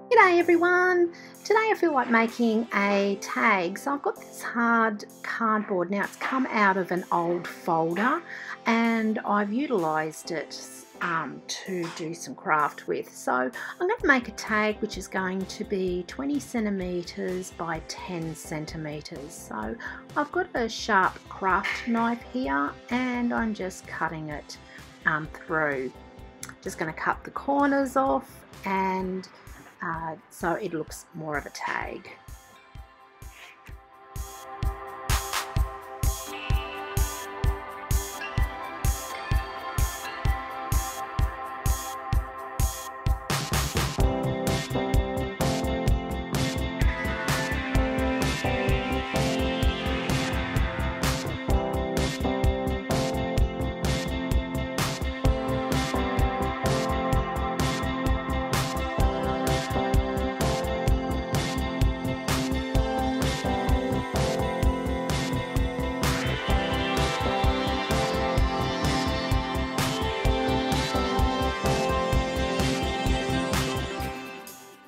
G'day everyone! Today I feel like making a tag. So I've got this hard cardboard. Now it's come out of an old folder and I've utilised it to do some craft with. So I'm going to make a tag which is going to be 20 centimetres by 10 centimetres. So I've got a sharp craft knife here and I'm just cutting it through. Just going to cut the corners off and so it looks more of a tag.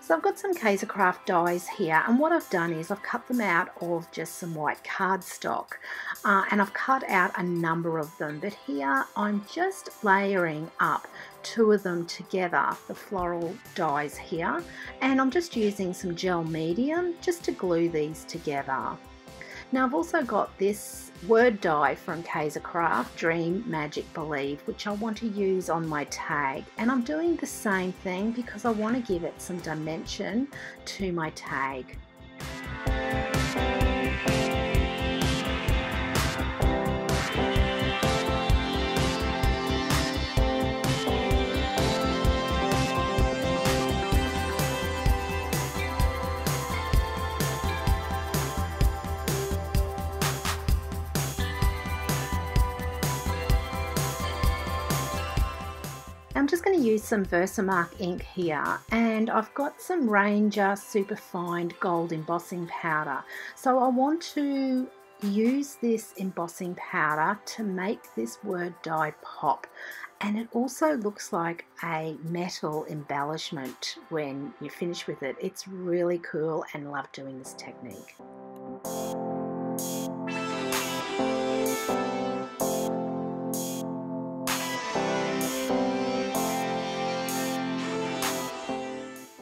So I've got some KaiserCraft dies here, and what I've done is I've cut them out of just some white cardstock and I've cut out a number of them, but here I'm just layering up two of them together, the floral dies here, and I'm just using some gel medium just to glue these together. Now I've also got this word die from KaiserCraft, Dream, Magic, Believe, which I want to use on my tag, and I'm doing the same thing because I want to give it some dimension to my tag. I'm just going to use some Versamark ink here, and I've got some Ranger Superfine Gold Embossing Powder. So I want to use this embossing powder to make this word die pop, and it also looks like a metal embellishment when you finish with it. It's really cool and love doing this technique.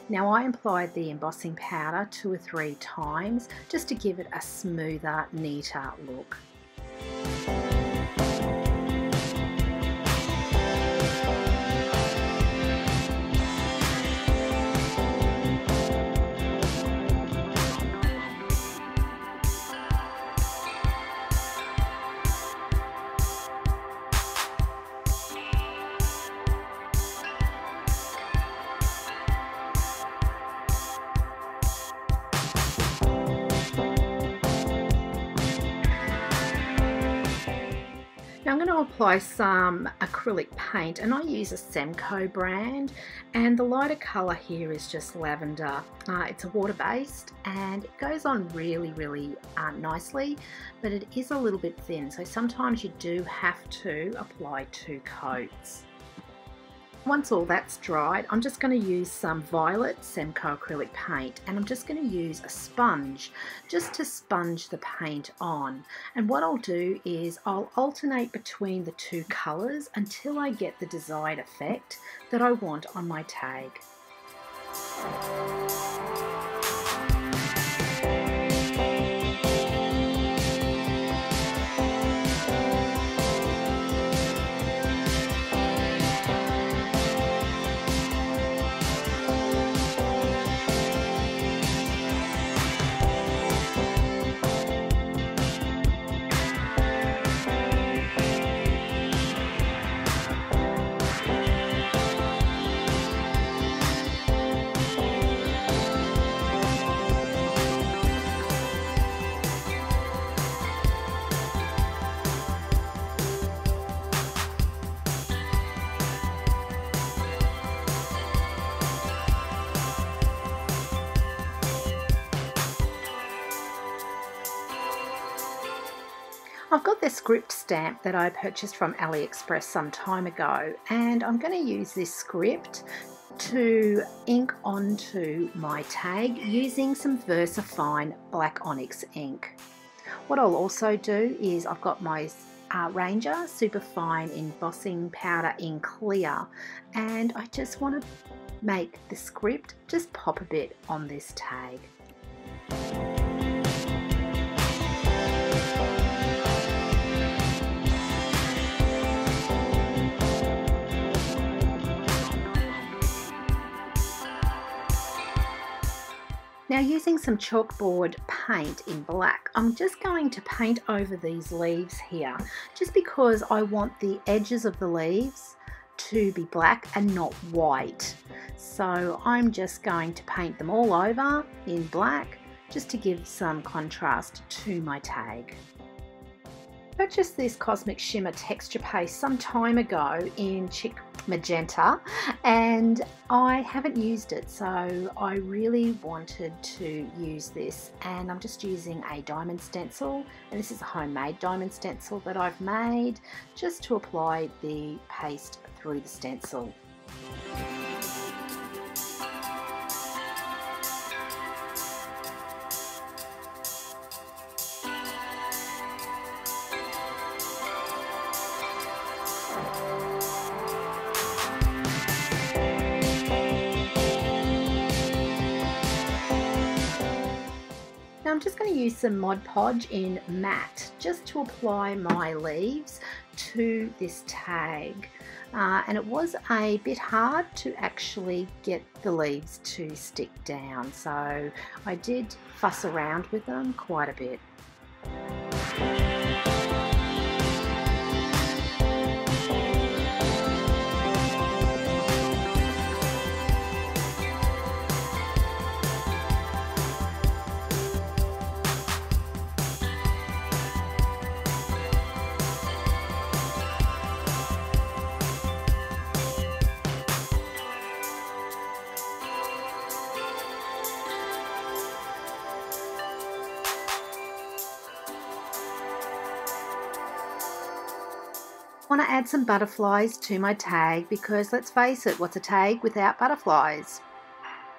Now I applied the embossing powder 2 or 3 times just to give it a smoother, neater look. Now I'm going to apply some acrylic paint, and I use a Semco brand, and the lighter colour here is just lavender. It's a water-based and it goes on really nicely, but it is a little bit thin, so sometimes you do have to apply 2 coats. Once all that's dried, I'm just going to use some violet Semco acrylic paint, and I'm just going to use a sponge just to sponge the paint on. And what I'll do is I'll alternate between the 2 colours until I get the desired effect that I want on my tag. I've got this script stamp that I purchased from AliExpress some time ago, and I'm going to use this script to ink onto my tag using some VersaFine Black Onyx ink. What I'll also do is I've got my Ranger Superfine Embossing Powder in clear, and I just want to make the script just pop a bit on this tag. Now, using some chalkboard paint in black, I'm just going to paint over these leaves here, just because I want the edges of the leaves to be black and not white. So I'm just going to paint them all over in black, just to give some contrast to my tag. I purchased this Cosmic Shimmer texture paste some time ago in Chick Magenta, and I haven't used it, so I really wanted to use this, and I'm just using a diamond stencil, and this is a homemade diamond stencil that I've made just to apply the paste through the stencil. Now I'm just going to use some Mod Podge in matte just to apply my leaves to this tag, and it was a bit hard to actually get the leaves to stick down, so I did fuss around with them quite a bit. I want to add some butterflies to my tag, because let's face it, what's a tag without butterflies?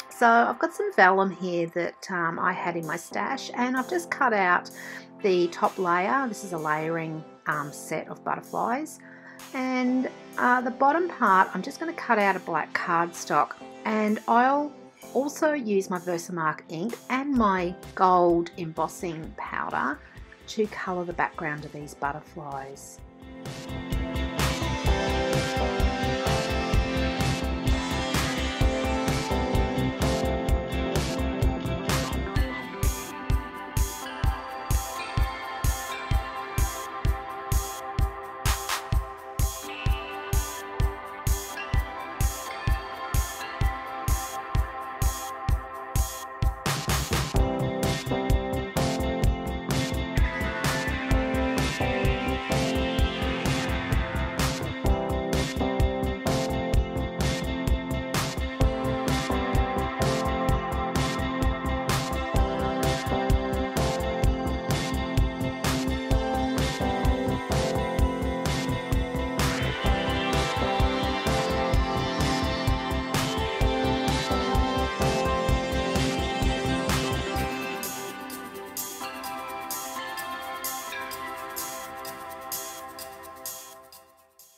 So I've got some vellum here that I had in my stash, and I've just cut out the top layer. This is a layering set of butterflies, and the bottom part I'm just going to cut out a black cardstock, and I'll also use my Versamark ink and my gold embossing powder to colour the background of these butterflies.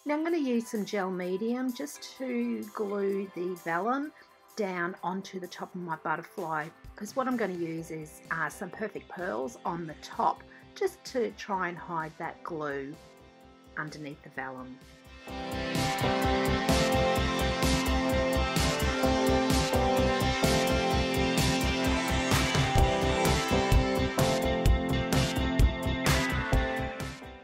Now I'm going to use some gel medium just to glue the vellum down onto the top of my butterfly, because what I'm going to use is some Perfect Pearls on the top, just to try and hide that glue underneath the vellum.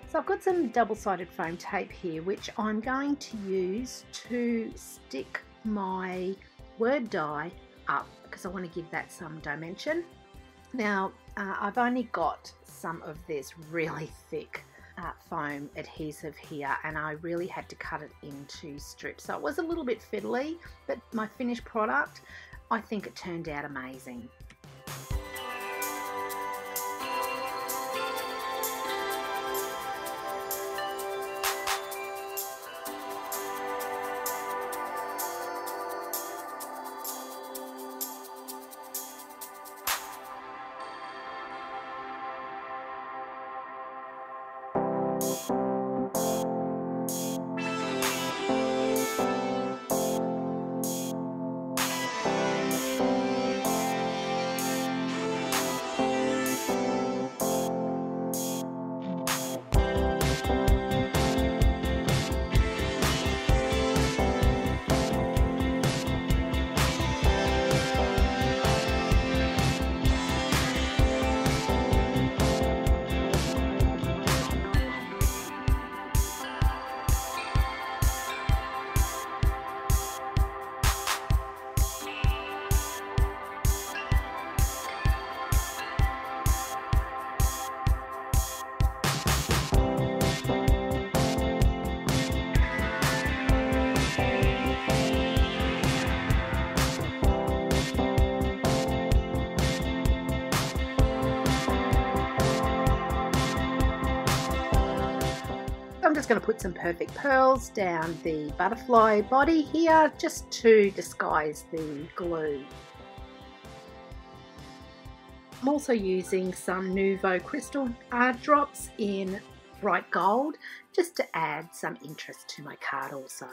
So I've got some double-sided foam tape here, which I'm going to use to stick my word die up, because I want to give that some dimension. Now I've only got some of this really thick foam adhesive here, and I really had to cut it into strips, so it was a little bit fiddly, but my finished product, I think it turned out amazing. I'm just going to put some perfect pearls down the butterfly body here just to disguise the glue. I'm also using some Nouveau crystal drops in bright gold just to add some interest to my card also.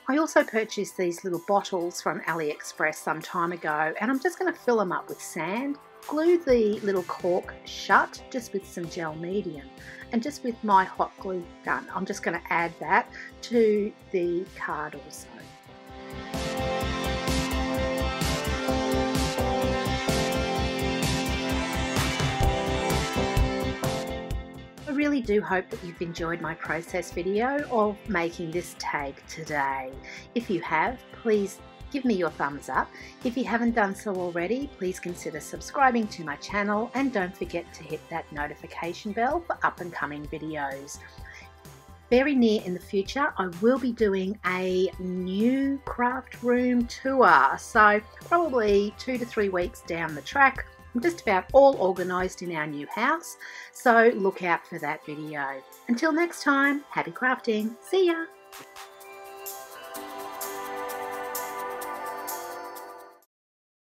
I also purchased these little bottles from AliExpress some time ago, and I'm just going to fill them up with sand, glue the little cork shut just with some gel medium, and just with my hot glue gun I'm just going to add that to the card also. I really do hope that you've enjoyed my process video of making this tag today. If you have, please give me your thumbs up. If you haven't done so already, please consider subscribing to my channel and don't forget to hit that notification bell for up and coming videos. Very near in the future, I will be doing a new craft room tour, so probably 2 to 3 weeks down the track. I'm just about all organised in our new house, so look out for that video. Until next time, happy crafting. See ya!